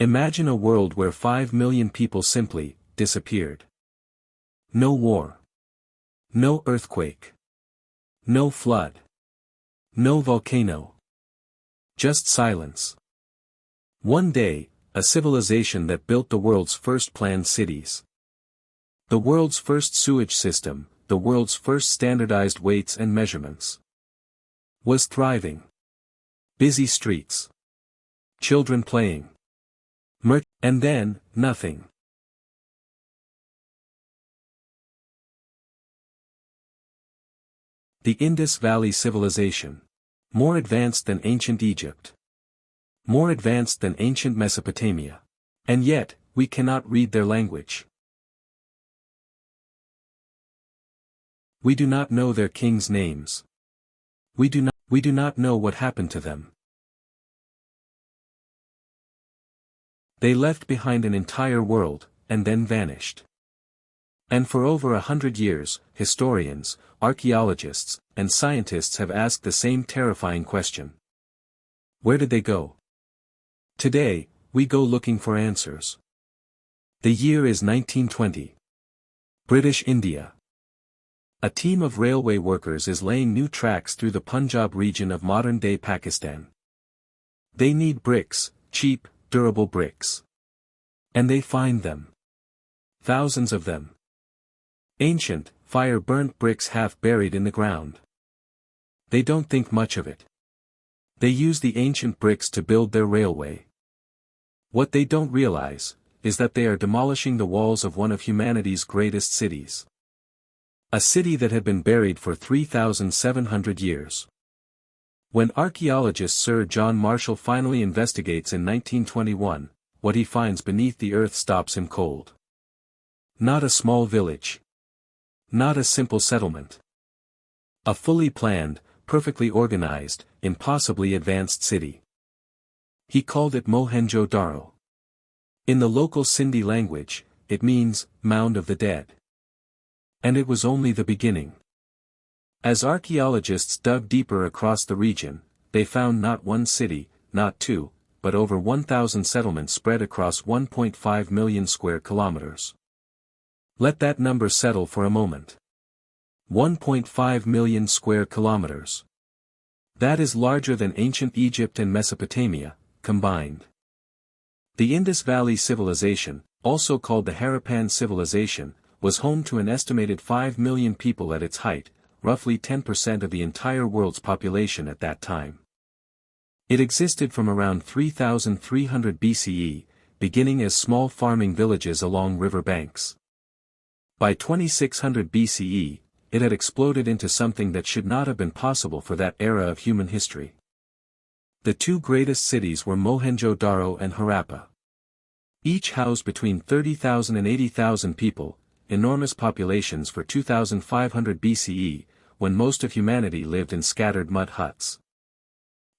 Imagine a world where 5 million people simply disappeared. No war. No earthquake. No flood. No volcano. Just silence. One day, a civilization that built the world's first planned cities. The world's first sewage system, the world's first standardized weights and measurements. Was thriving. Busy streets. Children playing. And then, nothing. The Indus Valley Civilization. More advanced than ancient Egypt. More advanced than ancient Mesopotamia. And yet, we cannot read their language. We do not know their kings' names. We do not know what happened to them. They left behind an entire world, and then vanished. And for over 100 years, historians, archaeologists, and scientists have asked the same terrifying question. Where did they go? Today, we go looking for answers. The year is 1920. British India. A team of railway workers is laying new tracks through the Punjab region of modern-day Pakistan. They need bricks, cheap, durable bricks. And they find them. Thousands of them. Ancient, fire-burnt bricks half buried in the ground. They don't think much of it. They use the ancient bricks to build their railway. What they don't realize, is that they are demolishing the walls of one of humanity's greatest cities. A city that had been buried for 3,700 years. When archaeologist Sir John Marshall finally investigates in 1921, what he finds beneath the earth stops him cold. Not a small village. Not a simple settlement. A fully planned, perfectly organized, impossibly advanced city. He called it Mohenjo-Daro. In the local Sindhi language, it means, Mound of the Dead. And it was only the beginning. As archaeologists dug deeper across the region, they found not one city, not two, but over 1,000 settlements spread across 1.5 million square kilometers. Let that number settle for a moment. 1.5 million square kilometers. That is larger than ancient Egypt and Mesopotamia, combined. The Indus Valley Civilization, also called the Harappan Civilization, was home to an estimated 5 million people at its height, roughly 10% of the entire world's population at that time. It existed from around 3,300 BCE, beginning as small farming villages along river banks. By 2600 BCE, it had exploded into something that should not have been possible for that era of human history. The two greatest cities were Mohenjo-Daro and Harappa. Each housed between 30,000 and 80,000 people, enormous populations for 2500 BCE, when most of humanity lived in scattered mud huts.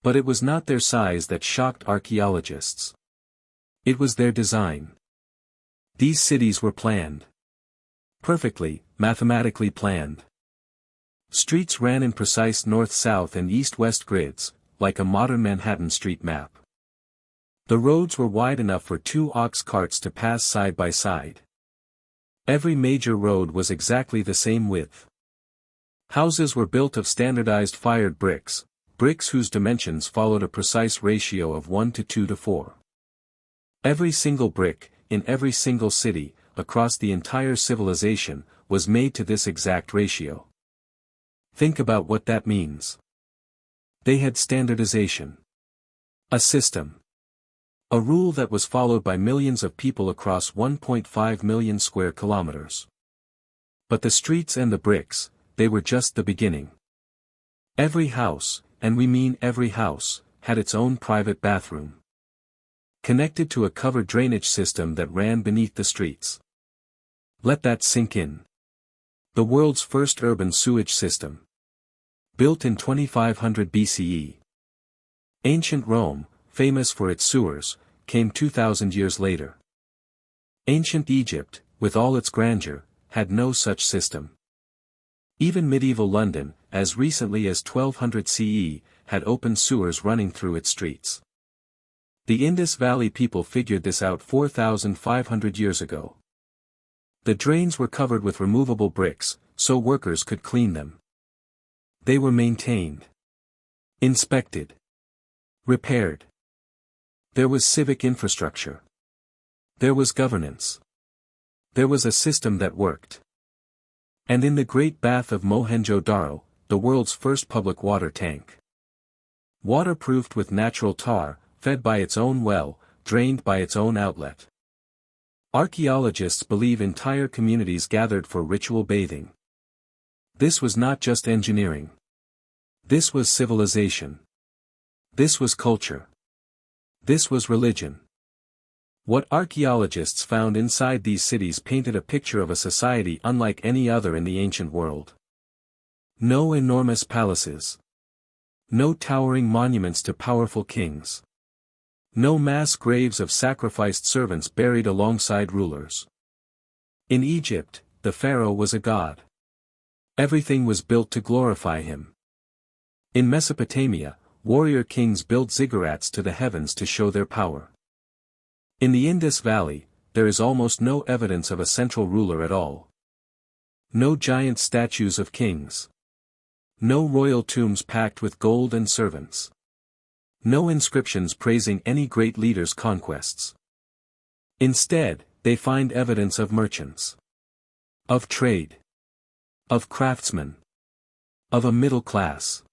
But it was not their size that shocked archaeologists. It was their design. These cities were planned. Perfectly, mathematically planned. Streets ran in precise north-south and east-west grids, like a modern Manhattan street map. The roads were wide enough for 2 ox carts to pass side by side. Every major road was exactly the same width. Houses were built of standardized fired bricks, bricks whose dimensions followed a precise ratio of 1 to 2 to 4. Every single brick, in every single city, across the entire civilization, was made to this exact ratio. Think about what that means. They had standardization. A system. A rule that was followed by millions of people across 1.5 million square kilometers. But the streets and the bricks, they were just the beginning. Every house, and we mean every house, had its own private bathroom. Connected to a covered drainage system that ran beneath the streets. Let that sink in. The world's first urban sewage system. Built in 2500 BCE. Ancient Rome, famous for its sewers, came 2,000 years later. Ancient Egypt, with all its grandeur, had no such system. Even medieval London, as recently as 1200 CE, had open sewers running through its streets. The Indus Valley people figured this out 4,500 years ago. The drains were covered with removable bricks, so workers could clean them. They were maintained, inspected, repaired. There was civic infrastructure. There was governance. There was a system that worked. And in the Great Bath of Mohenjo-Daro, the world's first public water tank. Waterproofed with natural tar, fed by its own well, drained by its own outlet. Archaeologists believe entire communities gathered for ritual bathing. This was not just engineering. This was civilization. This was culture. This was religion. What archaeologists found inside these cities painted a picture of a society unlike any other in the ancient world. No enormous palaces. No towering monuments to powerful kings. No mass graves of sacrificed servants buried alongside rulers. In Egypt, the pharaoh was a god. Everything was built to glorify him. In Mesopotamia, warrior kings built ziggurats to the heavens to show their power. In the Indus Valley, there is almost no evidence of a central ruler at all. No giant statues of kings. No royal tombs packed with gold and servants. No inscriptions praising any great leader's conquests. Instead, they find evidence of merchants. Of trade. Of craftsmen. Of a middle class.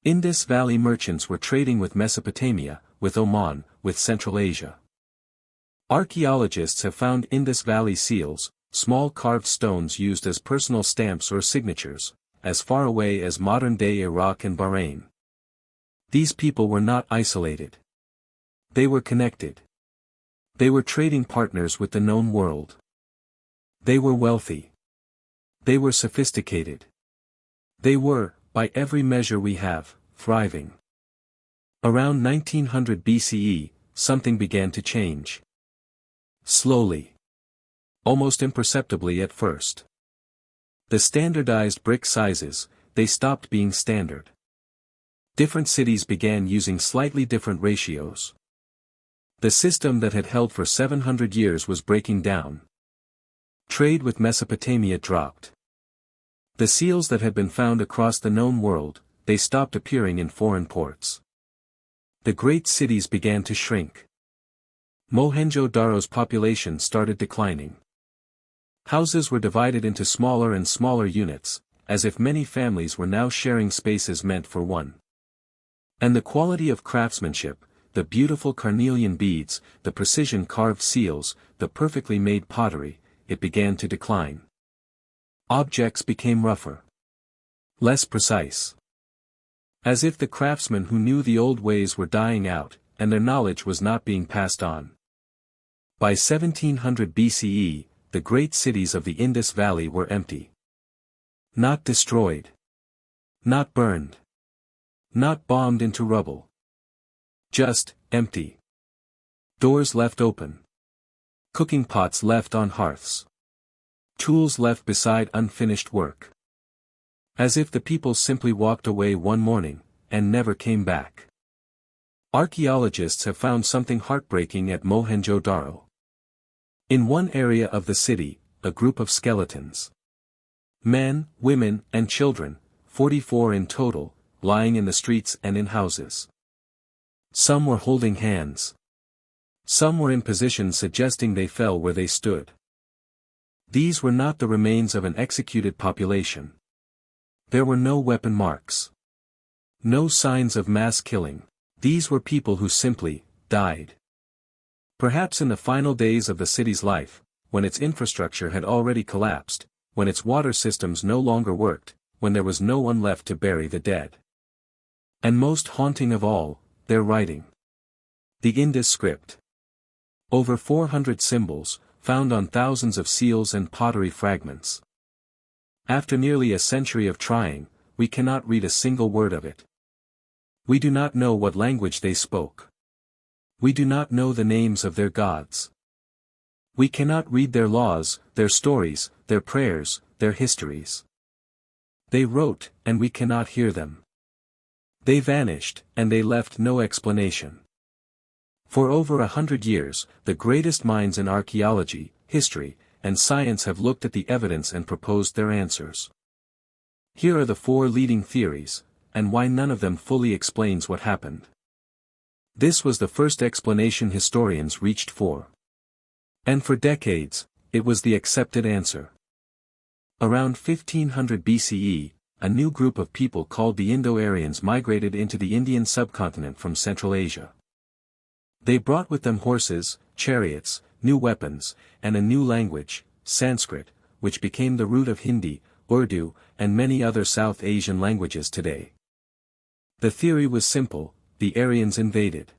Indus Valley merchants were trading with Mesopotamia, with Oman, with Central Asia. Archaeologists have found Indus Valley seals, small carved stones used as personal stamps or signatures, as far away as modern-day Iraq and Bahrain. These people were not isolated. They were connected. They were trading partners with the known world. They were wealthy. They were sophisticated. They were, by every measure we have, thriving. Around 1900 BCE, something began to change. Slowly. Almost imperceptibly at first. The standardized brick sizes, they stopped being standard. Different cities began using slightly different ratios. The system that had held for 700 years was breaking down. Trade with Mesopotamia dropped. The seals that had been found across the known world, they stopped appearing in foreign ports. The great cities began to shrink. Mohenjo-Daro's population started declining. Houses were divided into smaller and smaller units, as if many families were now sharing spaces meant for one. And the quality of craftsmanship, the beautiful carnelian beads, the precision-carved seals, the perfectly made pottery, it began to decline. Objects became rougher. Less precise. As if the craftsmen who knew the old ways were dying out, and their knowledge was not being passed on. By 1700 BCE, the great cities of the Indus Valley were empty. Not destroyed. Not burned. Not bombed into rubble. Just, empty. Doors left open. Cooking pots left on hearths. Tools left beside unfinished work. As if the people simply walked away one morning, and never came back. Archaeologists have found something heartbreaking at Mohenjo-Daro. In one area of the city, a group of skeletons. Men, women, and children, 44 in total, lying in the streets and in houses. Some were holding hands. Some were in positions suggesting they fell where they stood. These were not the remains of an executed population. There were no weapon marks. No signs of mass killing. These were people who simply died. Perhaps in the final days of the city's life, when its infrastructure had already collapsed, when its water systems no longer worked, when there was no one left to bury the dead. And most haunting of all, their writing. The Indus script. Over 400 symbols, found on thousands of seals and pottery fragments. After nearly a century of trying, we cannot read a single word of it. We do not know what language they spoke. We do not know the names of their gods. We cannot read their laws, their stories, their prayers, their histories. They wrote, and we cannot hear them. They vanished, and they left no explanation. For over 100 years, the greatest minds in archaeology, history, and science have looked at the evidence and proposed their answers. Here are the 4 leading theories, and why none of them fully explains what happened. This was the first explanation historians reached for. And for decades, it was the accepted answer. Around 1500 BCE, a new group of people called the Indo-Aryans migrated into the Indian subcontinent from Central Asia. They brought with them horses, chariots, new weapons, and a new language, Sanskrit, which became the root of Hindi, Urdu, and many other South Asian languages today. The theory was simple: the Aryans invaded.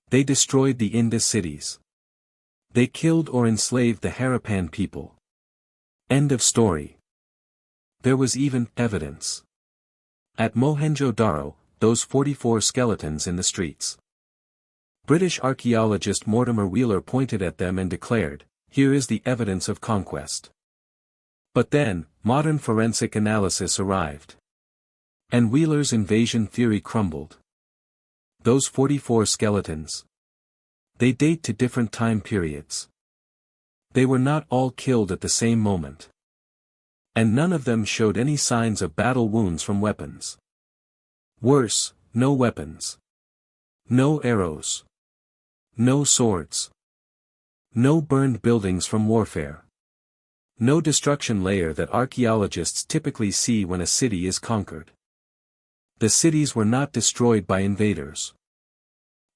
They destroyed the Indus cities. They killed or enslaved the Harappan people. End of story. There was even evidence. At Mohenjo-Daro, those 44 skeletons in the streets. British archaeologist Mortimer Wheeler pointed at them and declared, "Here is the evidence of conquest." But then, modern forensic analysis arrived. And Wheeler's invasion theory crumbled. Those 44 skeletons. They date to different time periods. They were not all killed at the same moment. And none of them showed any signs of battle wounds from weapons. Worse, no weapons. No arrows. No swords. No burned buildings from warfare. No destruction layer that archaeologists typically see when a city is conquered. The cities were not destroyed by invaders.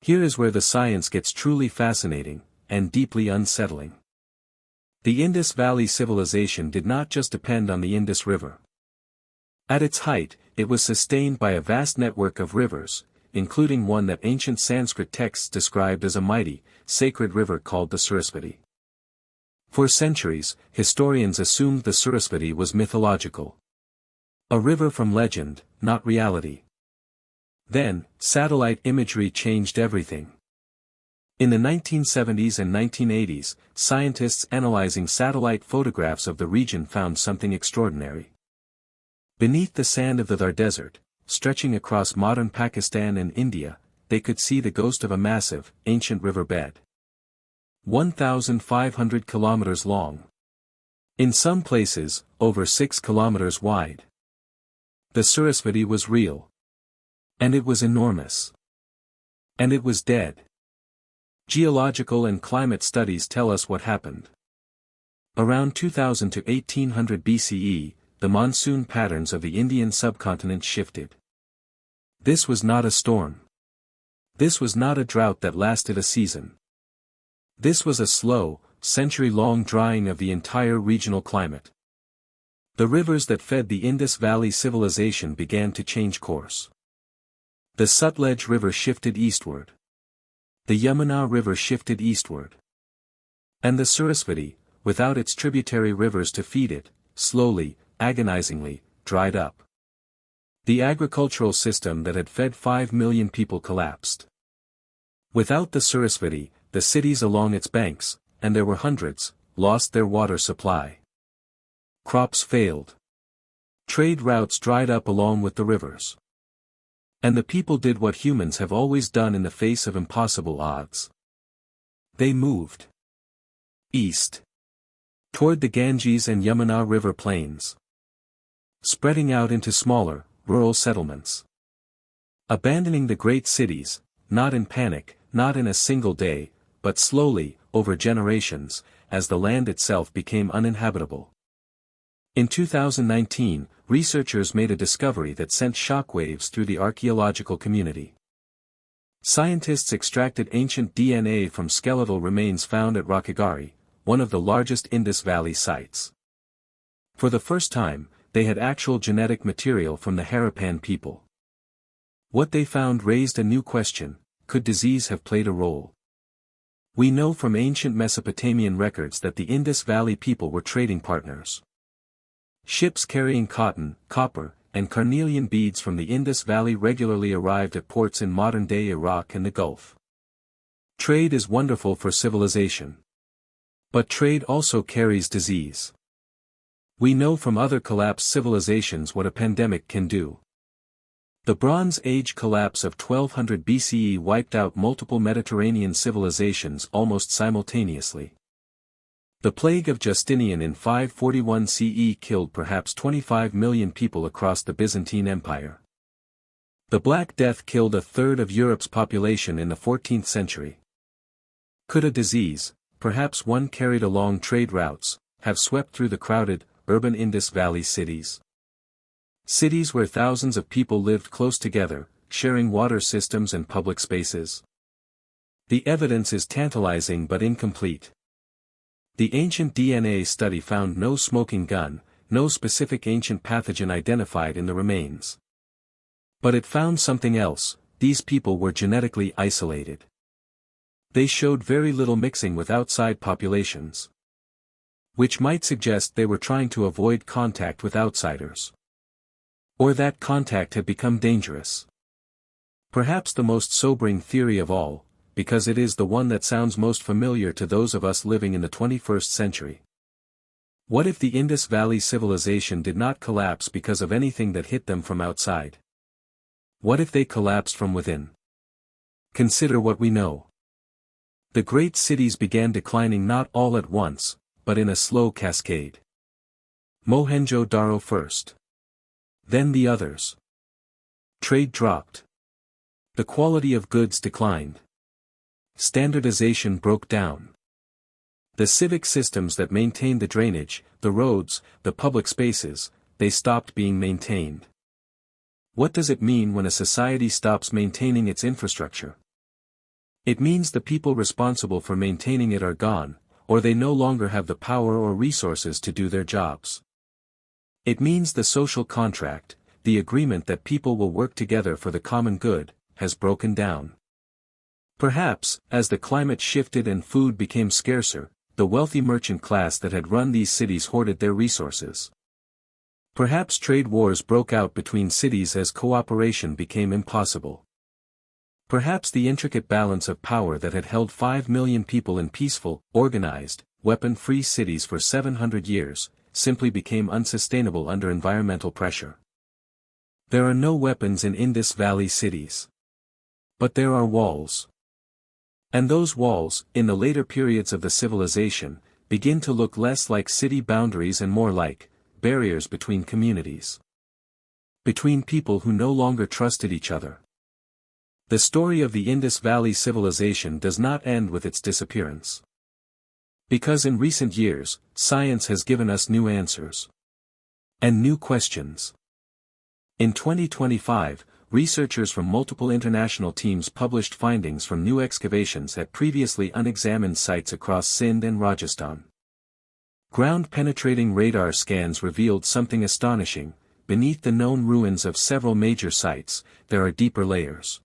Here is where the science gets truly fascinating, and deeply unsettling. The Indus Valley Civilization did not just depend on the Indus River. At its height, it was sustained by a vast network of rivers, including one that ancient Sanskrit texts described as a mighty, sacred river called the Sarasvati. For centuries, historians assumed the Sarasvati was mythological. A river from legend, not reality. Then, satellite imagery changed everything. In the 1970s and 1980s, scientists analyzing satellite photographs of the region found something extraordinary. Beneath the sand of the Thar Desert, stretching across modern Pakistan and India, they could see the ghost of a massive, ancient riverbed. 1,500 kilometers long. In some places, over 6 kilometers wide. The Sarasvati was real. And it was enormous. And it was dead. Geological and climate studies tell us what happened. Around 2000 to 1800 BCE, the monsoon patterns of the Indian subcontinent shifted. This was not a storm. This was not a drought that lasted a season. This was a slow, century-long drying of the entire regional climate. The rivers that fed the Indus Valley Civilization began to change course. The Sutlej River shifted eastward. The Yamuna River shifted eastward. And the Sarasvati, without its tributary rivers to feed it, slowly, agonizingly, dried up. The agricultural system that had fed 5 million people collapsed. Without the Sarasvati, the cities along its banks, and there were hundreds, lost their water supply. Crops failed. Trade routes dried up along with the rivers. And the people did what humans have always done in the face of impossible odds. They moved east, toward the Ganges and Yamuna River plains, spreading out into smaller, rural settlements. Abandoning the great cities, not in panic, not in a single day, but slowly, over generations, as the land itself became uninhabitable. In 2019, researchers made a discovery that sent shockwaves through the archaeological community. Scientists extracted ancient DNA from skeletal remains found at Rakhigarhi, one of the largest Indus Valley sites. For the first time, they had actual genetic material from the Harappan people. What they found raised a new question: could disease have played a role? We know from ancient Mesopotamian records that the Indus Valley people were trading partners. Ships carrying cotton, copper, and carnelian beads from the Indus Valley regularly arrived at ports in modern-day Iraq and the Gulf. Trade is wonderful for civilization. But trade also carries disease. We know from other collapsed civilizations what a pandemic can do. The Bronze Age collapse of 1200 BCE wiped out multiple Mediterranean civilizations almost simultaneously. The plague of Justinian in 541 CE killed perhaps 25 million people across the Byzantine Empire. The Black Death killed a third of Europe's population in the 14th century. Could a disease, perhaps one carried along trade routes, have swept through the crowded, urban Indus Valley cities? Cities where thousands of people lived close together, sharing water systems and public spaces. The evidence is tantalizing but incomplete. The ancient DNA study found no smoking gun, no specific ancient pathogen identified in the remains. But it found something else: these people were genetically isolated. They showed very little mixing with outside populations, which might suggest they were trying to avoid contact with outsiders. Or that contact had become dangerous. Perhaps the most sobering theory of all, because it is the one that sounds most familiar to those of us living in the 21st century. What if the Indus Valley civilization did not collapse because of anything that hit them from outside? What if they collapsed from within? Consider what we know. The great cities began declining not all at once, but in a slow cascade. Mohenjo-Daro first. Then the others. Trade dropped. The quality of goods declined. Standardization broke down. The civic systems that maintained the drainage, the roads, the public spaces, they stopped being maintained. What does it mean when a society stops maintaining its infrastructure? It means the people responsible for maintaining it are gone, or they no longer have the power or resources to do their jobs. It means the social contract, the agreement that people will work together for the common good, has broken down. Perhaps, as the climate shifted and food became scarcer, the wealthy merchant class that had run these cities hoarded their resources. Perhaps trade wars broke out between cities as cooperation became impossible. Perhaps the intricate balance of power that had held 5 million people in peaceful, organized, weapon-free cities for 700 years, simply became unsustainable under environmental pressure. There are no weapons in Indus Valley cities. But there are walls. And those walls, in the later periods of the civilization, begin to look less like city boundaries and more like barriers between communities. Between people who no longer trusted each other. The story of the Indus Valley civilization does not end with its disappearance. Because in recent years, science has given us new answers. And new questions. In 2025, researchers from multiple international teams published findings from new excavations at previously unexamined sites across Sindh and Rajasthan. Ground-penetrating radar scans revealed something astonishing: beneath the known ruins of several major sites, there are deeper layers.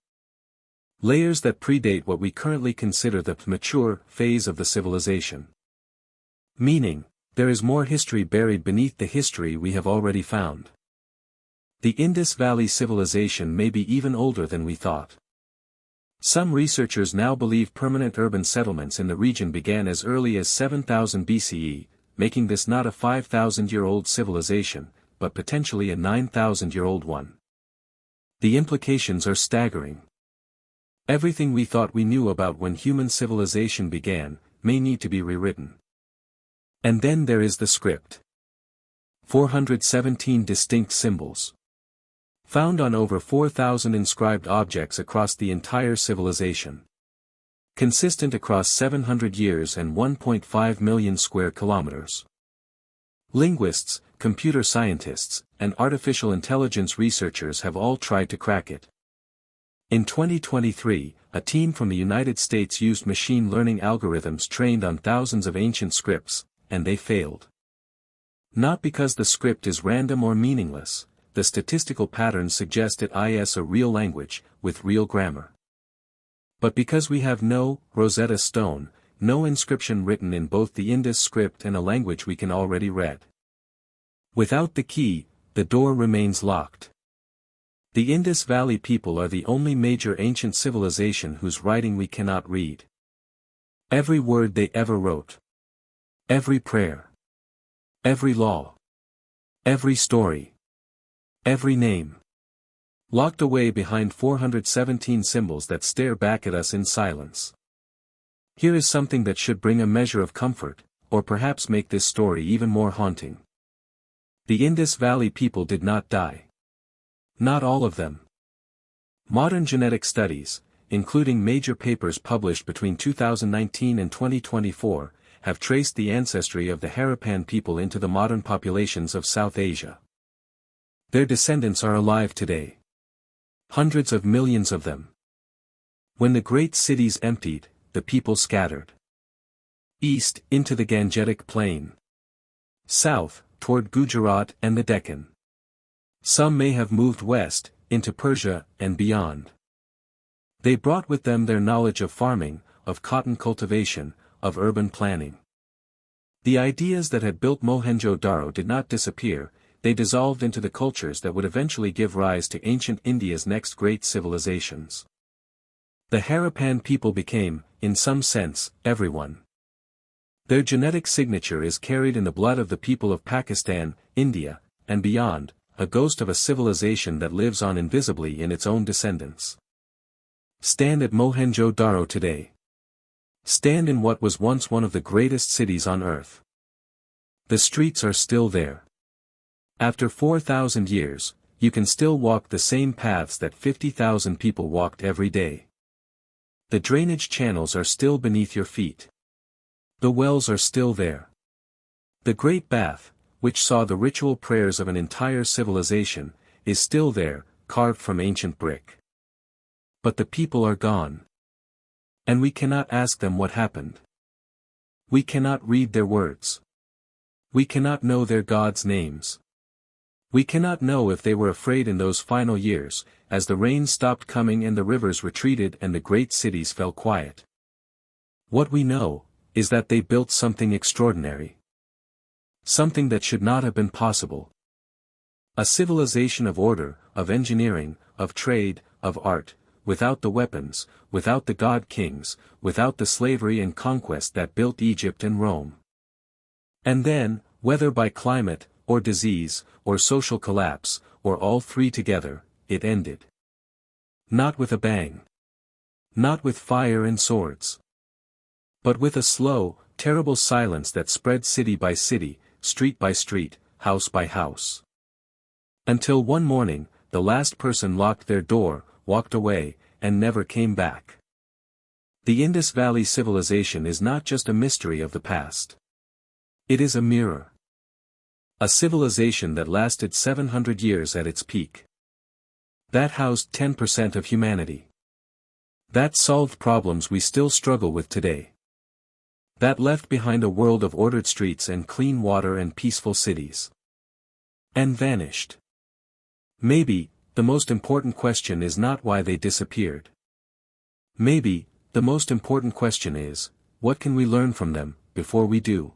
Layers that predate what we currently consider the mature phase of the civilization. Meaning, there is more history buried beneath the history we have already found. The Indus Valley civilization may be even older than we thought. Some researchers now believe permanent urban settlements in the region began as early as 7000 BCE, making this not a 5,000-year-old civilization, but potentially a 9,000-year-old one. The implications are staggering. Everything we thought we knew about when human civilization began, may need to be rewritten. And then there is the script. 417 distinct symbols. Found on over 4,000 inscribed objects across the entire civilization. Consistent across 700 years and 1.5 million square kilometers. Linguists, computer scientists, and artificial intelligence researchers have all tried to crack it. In 2023, a team from the United States used machine learning algorithms trained on thousands of ancient scripts, and they failed. Not because the script is random or meaningless, the statistical patterns suggest it is a real language, with real grammar. But because we have no Rosetta Stone, no inscription written in both the Indus script and a language we can already read. Without the key, the door remains locked. The Indus Valley people are the only major ancient civilization whose writing we cannot read. Every word they ever wrote. Every prayer. Every law. Every story. Every name. Locked away behind 417 symbols that stare back at us in silence. Here is something that should bring a measure of comfort, or perhaps make this story even more haunting. The Indus Valley people did not die. Not all of them. Modern genetic studies, including major papers published between 2019 and 2024, have traced the ancestry of the Harappan people into the modern populations of South Asia. Their descendants are alive today. Hundreds of millions of them. When the great cities emptied, the people scattered. East, into the Gangetic Plain. South, toward Gujarat and the Deccan. Some may have moved west, into Persia and beyond. They brought with them their knowledge of farming, of cotton cultivation, of urban planning. The ideas that had built Mohenjo-Daro did not disappear, they dissolved into the cultures that would eventually give rise to ancient India's next great civilizations. The Harappan people became, in some sense, everyone. Their genetic signature is carried in the blood of the people of Pakistan, India, and beyond, a ghost of a civilization that lives on invisibly in its own descendants. Stand at Mohenjo-Daro today. Stand in what was once one of the greatest cities on earth. The streets are still there. After 4,000 years, you can still walk the same paths that 50,000 people walked every day. The drainage channels are still beneath your feet. The wells are still there. The Great Bath, which saw the ritual prayers of an entire civilization, is still there, carved from ancient brick. But the people are gone. And we cannot ask them what happened. We cannot read their words. We cannot know their gods' names. We cannot know if they were afraid in those final years, as the rains stopped coming and the rivers retreated and the great cities fell quiet. What we know, is that they built something extraordinary. Something that should not have been possible. A civilization of order, of engineering, of trade, of art, without the weapons, without the god-kings, without the slavery and conquest that built Egypt and Rome. And then, whether by climate, or disease, or social collapse, or all three together, it ended. Not with a bang. Not with fire and swords. But with a slow, terrible silence that spread city by city, street by street, house by house. Until one morning, the last person locked their door, walked away, and never came back. The Indus Valley civilization is not just a mystery of the past. It is a mirror. A civilization that lasted 700 years at its peak. That housed 10% of humanity. That solved problems we still struggle with today. That left behind a world of ordered streets and clean water and peaceful cities. And vanished. Maybe, the most important question is not why they disappeared. Maybe, the most important question is, what can we learn from them, before we do?